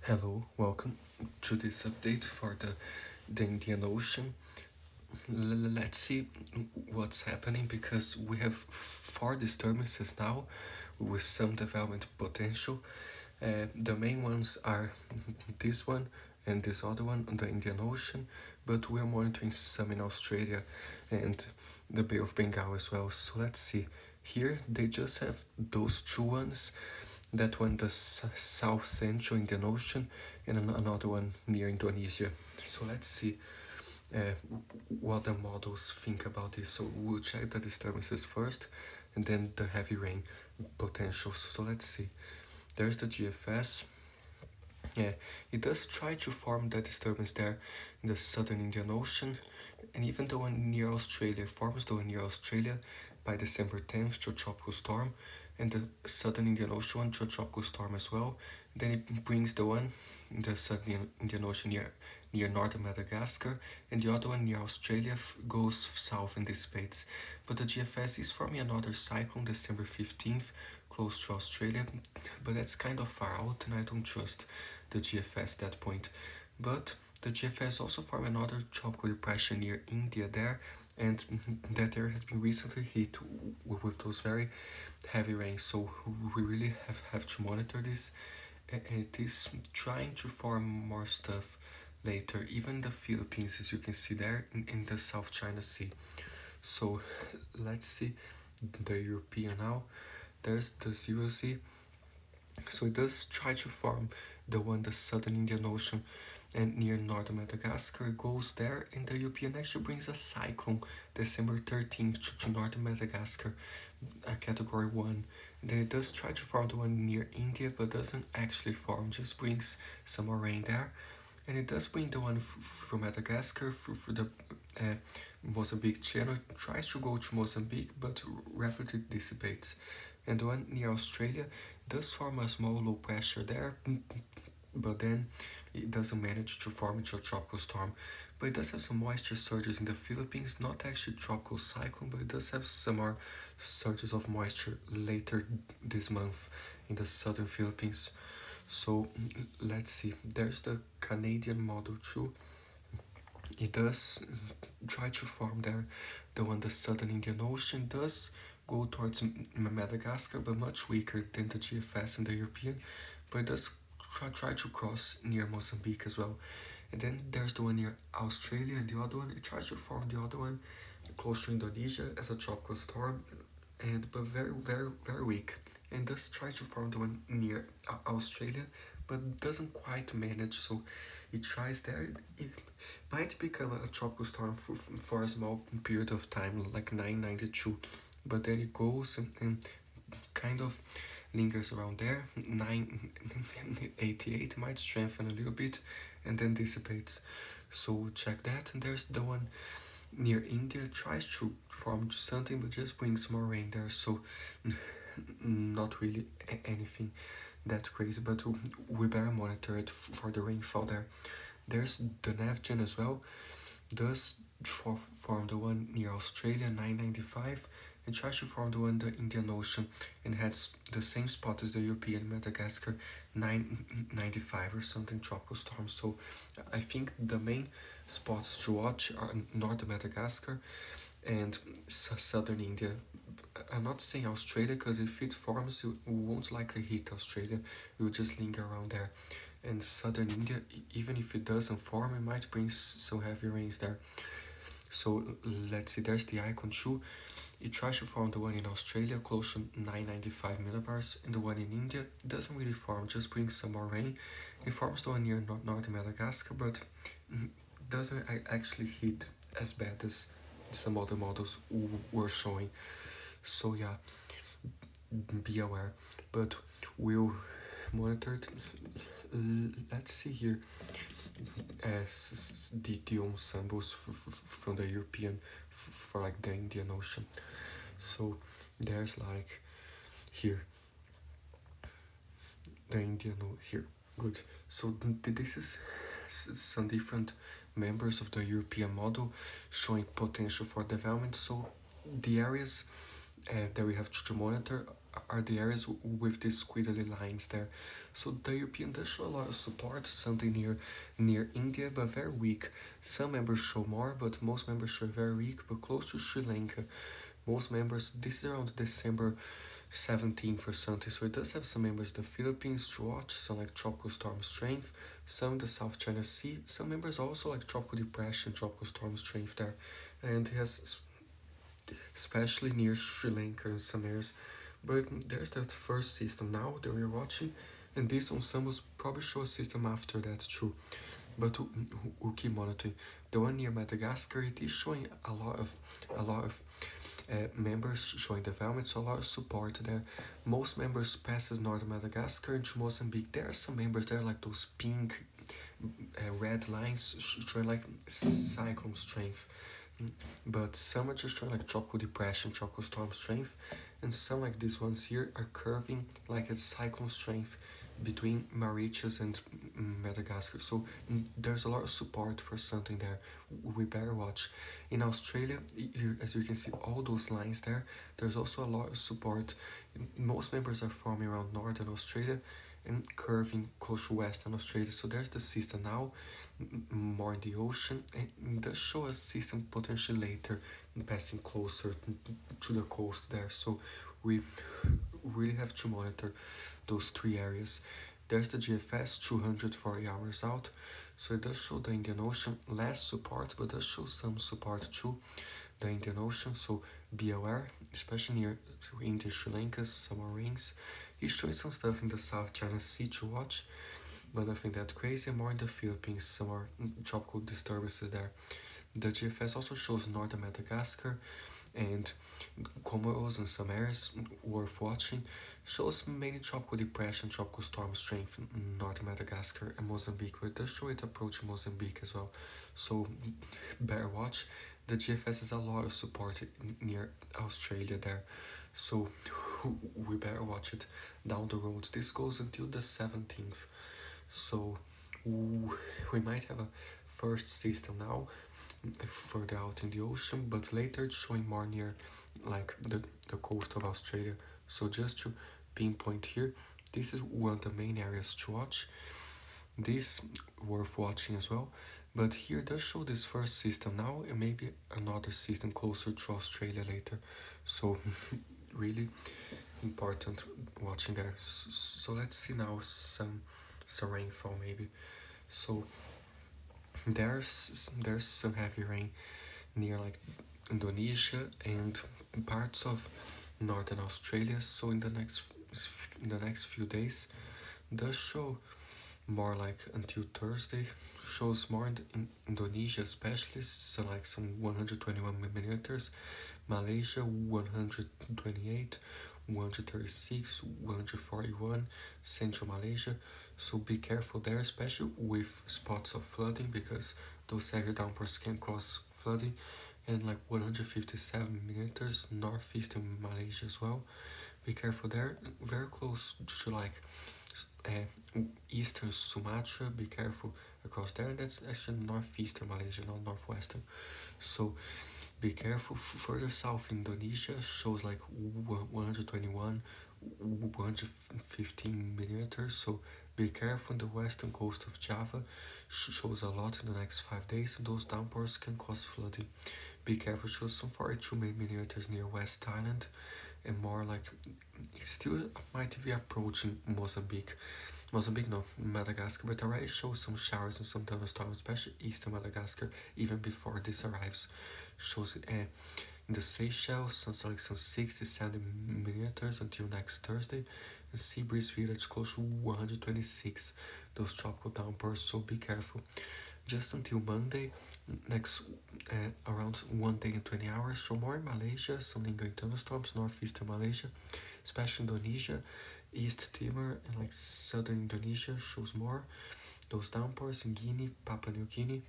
Hello, welcome to this update for the Indian Ocean. Let's see what's happening because we have four disturbances now with some development potential. The main ones are this one and this other one on the Indian Ocean, but we are monitoring some in Australia and the Bay of Bengal as well. So let's see. Here they just have those two ones, that one the South Central Indian Ocean and another one near Indonesia. So let's see uh, what the models think about this. So we'll check the disturbances first and then the heavy rain potential. So let's see. There's the GFS. Yeah, it does try to form the disturbance there in the southern Indian Ocean, and even the one near Australia forms the one near Australia by December 10th to a tropical storm, and the southern Indian Ocean one to a tropical storm as well. Then it brings the one in the southern Indian Ocean near northern Madagascar, and the other one near Australia goes south and dissipates. But the GFS is forming another cyclone December 15th, close to Australia, but that's kind of far out, and I don't trust the GFS at that point. But the GFS also formed another tropical depression near India there, and that area has been recently hit with those very heavy rains. So we really have to monitor this. It is trying to form more stuff later, even the Philippines, as you can see there in the South China Sea. So let's see the European now. There's the Zero Z. So it does try to form the southern Indian Ocean and near northern Madagascar. It goes there, and the European actually brings a cyclone December 13th to northern Madagascar, a category 1. Then it does try to form the one near India, but doesn't actually form, just brings some more rain there. And it does bring the one from Madagascar through the Mozambique channel. It tries to go to Mozambique, but rapidly dissipates. And the one near Australia does form a small low pressure there, but then it doesn't manage to form into a tropical storm. But it does have some moisture surges in the Philippines, not actually tropical cyclone, but it does have some more surges of moisture later this month in the southern Philippines. So let's see, there's the Canadian model too. It does try to form there, the one the southern Indian Ocean does go towards Madagascar, but much weaker than the GFS and the European, but it does try to cross near Mozambique as well. And then there's the one near Australia, and the other one, it tries to form the other one close to Indonesia as a tropical storm, and but very weak, and does try to form the one near Australia, but doesn't quite manage. So it tries there. It might become a tropical storm for a small period of time, like 992, but then it goes and kind of lingers around there. 988 might strengthen a little bit and then dissipates. So check that. And there's the one near India, tries to form something but just brings more rain there. So not really anything that crazy, but we better monitor it for the rainfall there. There's the Nevjan as well, does form the one near Australia, 995, and tries to form the one in the Indian Ocean, and has the same spot as the European Madagascar, 995 or something, tropical storm. So I think the main spots to watch are northern Madagascar and southern India. I'm not saying Australia, because if it forms, it won't likely hit Australia, it will just linger around there. And southern India, even if it doesn't form, it might bring some heavy rains there. So let's see, there's the icon too. It tries to form the one in Australia, close to 995 millibars, and the one in India doesn't really form, just brings some more rain. It forms the one near northern Madagascar, but doesn't actually hit as bad as some other models were showing. So yeah, be aware, but we'll monitor it. Let's see here, the ensembles from the European for like the Indian Ocean. So there's like here the Indian here. Good. So this is some different members of the European model showing potential for development. So the areas that we have to monitor are the areas with these squiggly lines there. So the European does show a lot of support, something near India, but very weak. Some members show more, but most members show very weak, but close to Sri Lanka. Most members, this is around December 17th or something, so it does have some members in the Philippines to watch, some like tropical storm strength, some in the South China Sea, some members also like tropical depression, tropical storm strength there, and it has especially near Sri Lanka and some areas. But there's that first system now that we're watching, and this on some will probably show a system after that too. But we'll keep monitoring. The one near Madagascar, it is showing a lot of members showing development, so a lot of support there. Most members passes northern Madagascar into Mozambique. There are some members there like those pink red lines showing like cyclone strength, but some are just showing like tropical depression, tropical storm strength, and some like these ones here are curving like a cyclone strength between Mauritius and Madagascar. So there's a lot of support for something there. We better watch. In Australia, as you can see, all those lines there. There's also a lot of support. Most members are forming around northern Australia and curving close to western Australia. So there's the system now, more in the ocean, and it does show a system potentially later passing closer to the coast there. So we really have to monitor those three areas. There's the GFS 240 hours out, so it does show the Indian Ocean less support, but does show some support too. The Indian Ocean, so be aware, especially near India, Sri Lanka, some more rings. He's showing some stuff in the South China Sea to watch, but nothing that crazy. More in the Philippines, some more tropical disturbances there. The GFS also shows northern Madagascar and Comoros in some areas worth watching. Shows mainly tropical depression, tropical storm strength in northern Madagascar and Mozambique, but it does show it approaching Mozambique as well. So better watch. The GFS has a lot of support near Australia there, so we better watch it down the road. This goes until the 17th, so we might have a first system now further out in the ocean, but later it's showing more near like the coast of Australia. So just to pinpoint here, this is one of the main areas to watch. This worth watching as well. But here does show this first system now, and maybe another system closer to Australia later. So really important watching there. So let's see now some rainfall maybe. So there's some heavy rain near like Indonesia and parts of northern Australia. So in the next few days, does show more like until Thursday. Shows more in Indonesia, especially so like some 121 millimeters. Malaysia 128, 136, 141, Central Malaysia. So be careful there, especially with spots of flooding, because those heavy downpours can cause flooding. And like 157 millimeters northeastern Malaysia as well. Be careful there. Very close to like eastern Sumatra. Be careful across there. That's actually northeastern Malaysia, not northwestern. So be careful. Further south Indonesia shows like 121, 115 millimeters. So be careful. The western coast of Java shows a lot in the next 5 days. Those downpours can cause flooding. Be careful. Shows some 42 millimeters near West Thailand, and more like still might be approaching Mozambique. No, Madagascar, but already shows some showers and some thunderstorms, especially eastern Madagascar, even before this arrives. Shows in the Seychelles, some 60, 70 millimeters until next Thursday. And Seabreeze Village close to 126, those tropical downpours, so be careful. Just until Monday, next around 1 day and 20 hours, show more in Malaysia, some lingering thunderstorms, northeastern Malaysia, especially Indonesia, East Timor, and like southern Indonesia shows more those downpours in Guinea, Papua New Guinea.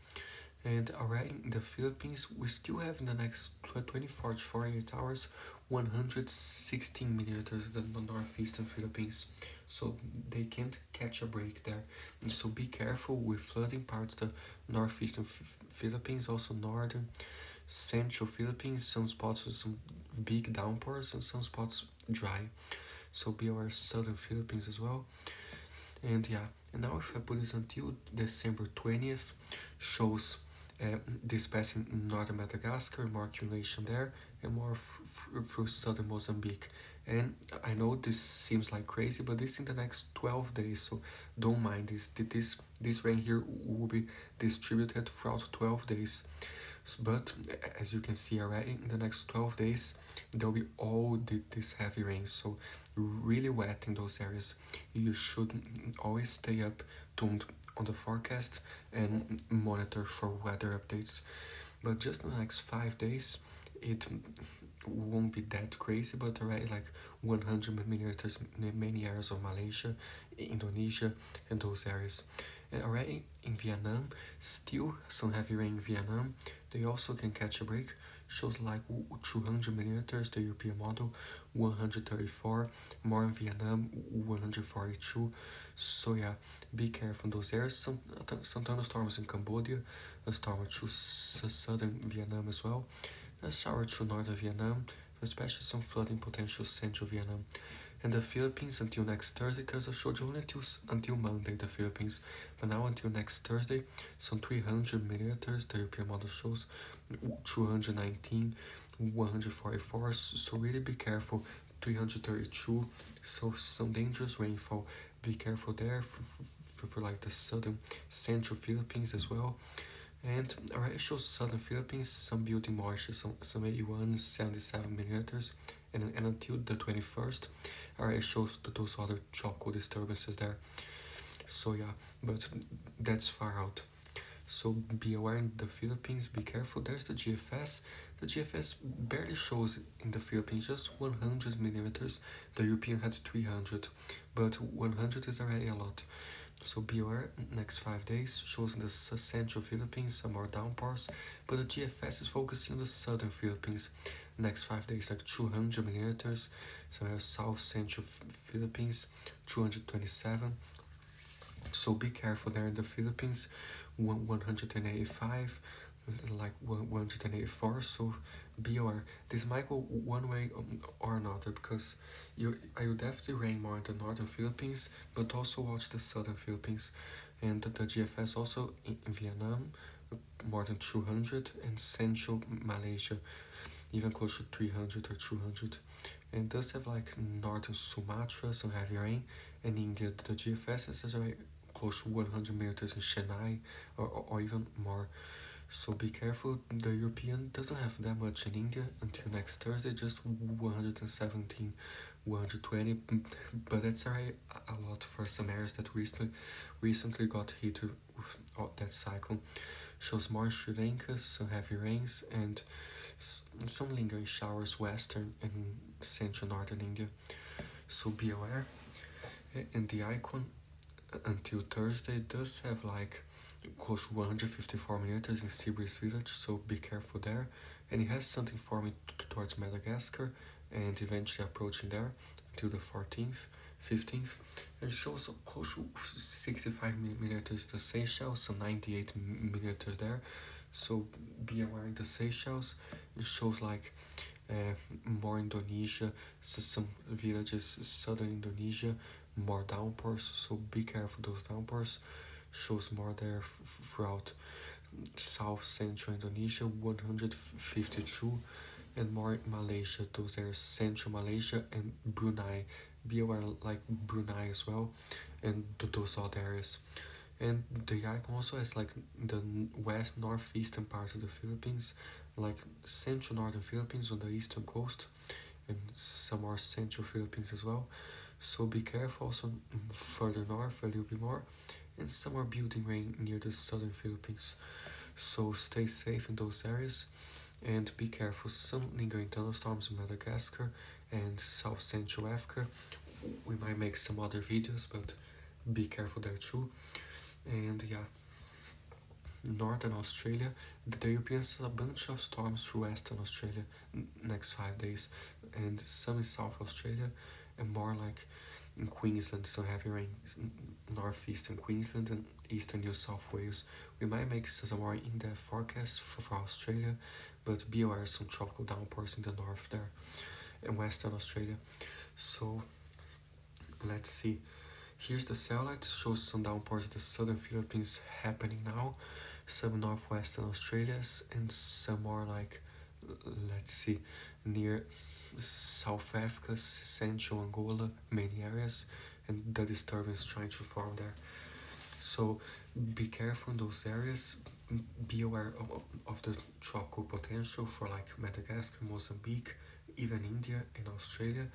And already in the Philippines, we still have in the next 24 to 48 hours 116 millimeters in the northeastern Philippines. So they can't catch a break there. And so be careful with flooding parts of the northeastern Philippines, also northern, central Philippines, some spots with some big downpours and some spots dry. so be aware southern Philippines as well. And yeah, and now if I put this until December 20th, shows this passing northern Madagascar, more accumulation there, and more through southern Mozambique. And I know this seems like crazy, but this in the next 12 days, so don't mind this. This rain here will be distributed throughout 12 days. But as you can see already, in the next 12 days, there'll be all this heavy rain, so really wet in those areas. You should always stay up tuned on the forecast and monitor for weather updates. But just in the next 5 days, it won't be that crazy, but already like 100 millimeters in many areas of Malaysia, Indonesia, and those areas. And already in Vietnam, still some heavy rain in Vietnam. They also can catch a break. Shows like 200 millimeters, the European model, 134. More in Vietnam, 142. So yeah, be careful in those areas. Some thunderstorms in Cambodia, a storm through southern Vietnam as well. A shower through northern Vietnam, especially some flooding potential central Vietnam. And the Philippines until next Thursday, because I showed you only until Monday the Philippines, but now until next Thursday, some 300 millimeters, the European model shows 219, 144, so really be careful, 332, so some dangerous rainfall, be careful there for like the southern central Philippines as well. And alright, it shows southern Philippines, some building marshes, some 81, 77 millimeters, and until the 21st, alright, it shows those other tropical disturbances there. So yeah, but that's far out. So be aware in the Philippines, be careful. There's the GFS. The GFS barely shows in the Philippines, just 100 millimeters. The European had 300, but 100 is already a lot. So be aware, next 5 days shows in the central Philippines some more downpours, but the GFS is focusing on the southern Philippines. Next 5 days like 200 millimeters, somewhere south central Philippines, 227. So be careful there in the Philippines, 185, like 184. So be aware. This might go one way or another, because I will definitely rain more in the northern Philippines, but also watch the southern Philippines. And the GFS also in Vietnam, more than 200, and central Malaysia, even close to 300 or 200. And does have like northern Sumatra, some heavy rain, and India, the GFS is already close to 100 meters in Chennai, or even more. So be careful, the European doesn't have that much in India until next Thursday, just 117, 120, but that's already a lot for some areas that recently got hit with that cyclone. Shows more in Sri Lanka, some heavy rains, and some lingering showers western and central northern India. So be aware. And the icon until Thursday does have like close to 154 millimeters in Seabreeze village, so be careful there. And it has something forming towards Madagascar and eventually approaching there until the 14th, 15th. And it shows close to 65 millimeters the Seychelles, some 98 millimeters there. So be aware in the Seychelles. It shows like more Indonesia, so some villages, southern Indonesia, more downpours, so be careful those downpours. Shows more there throughout south central Indonesia, 152, and more Malaysia, those are central Malaysia and Brunei. Be aware like Brunei as well, and those other areas. And the icon also has like the west northeastern part of the Philippines, like central northern Philippines on the eastern coast, and some more central Philippines as well. So be careful also further north a little bit more, and some are building rain near the southern Philippines. So stay safe in those areas, and be careful. Some lingering thunderstorms in Madagascar and South Central Africa. We might make some other videos, but be careful there too. And yeah, Northern Australia, the Europeans have a bunch of storms through Western Australia next 5 days, and some in South Australia, and more like in Queensland, so heavy rain northeastern Queensland and eastern New South Wales. We might make some more in-depth forecasts for Australia, but be aware of some tropical downpours in the north there and Western Australia. So let's see. Here's the satellite, shows some downpours in the southern Philippines happening now, some northwestern Australias, and some more like, let's see, near South Africa, Central Angola, many areas, and the disturbance trying to form there. So be careful in those areas. Be aware of the tropical potential for like Madagascar, Mozambique, even India and Australia,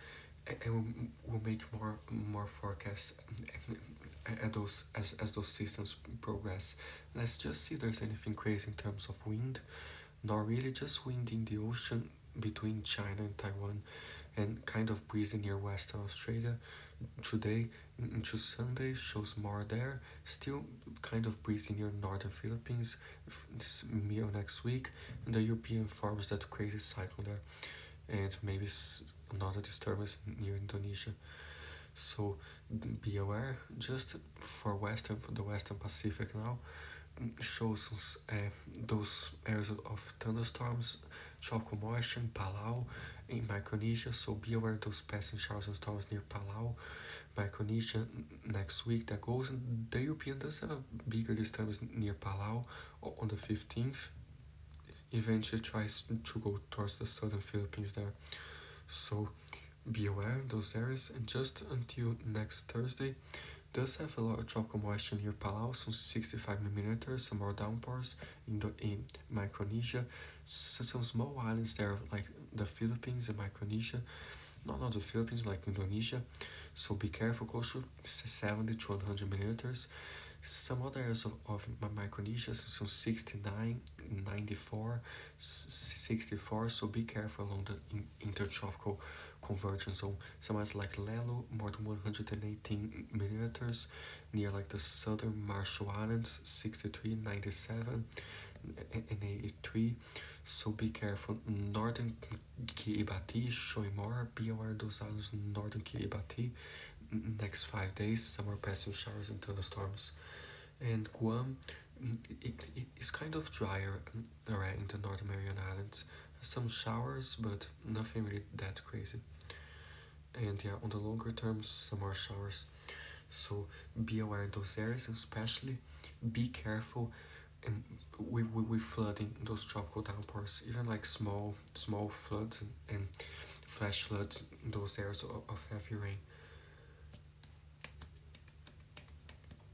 and we'll make more forecasts at those as those systems progress. Let's just see if there's anything crazy in terms of wind. Not really, just wind in the ocean between China and Taiwan, and kind of breezy near Western Australia. Today into Sunday shows more there. Still kind of breezy near northern Philippines. Meal next week, and the European forms that crazy cyclone there, and maybe another disturbance near Indonesia. So be aware. Just for the Western Pacific now, shows those areas of thunderstorms, tropical moisture in Palau, in Micronesia. So be aware of those passing showers and storms near Palau, Micronesia next week that goes. And the European does have a bigger disturbance near Palau on the 15th. Eventually tries to go towards the southern Philippines there. So be aware of those areas, and just until next Thursday does have a lot of tropical moisture near Palau, some 65 millimeters, some more downpours in Micronesia, some small islands there like the Philippines and Micronesia, not the Philippines, like Indonesia. So be careful, close to 70 to 100 millimeters. Some other areas of Micronesia, some 69, 94, 64, so be careful along the intertropical convergence zone. Some areas like Lelo, more than 118 millimeters, near like the southern Marshall Islands, 63, 97, and 83. So be careful. Northern Kiribati showing more. Be aware of those islands, northern Kiribati. Next 5 days, summer passing showers and thunderstorms. And Guam, it's kind of drier right in the North Mariana Islands. Some showers, but nothing really that crazy. And yeah, on the longer term, some more showers. So be aware in those areas, and especially be careful and with flooding, those tropical downpours, even like small floods and flash floods in those areas of heavy rain.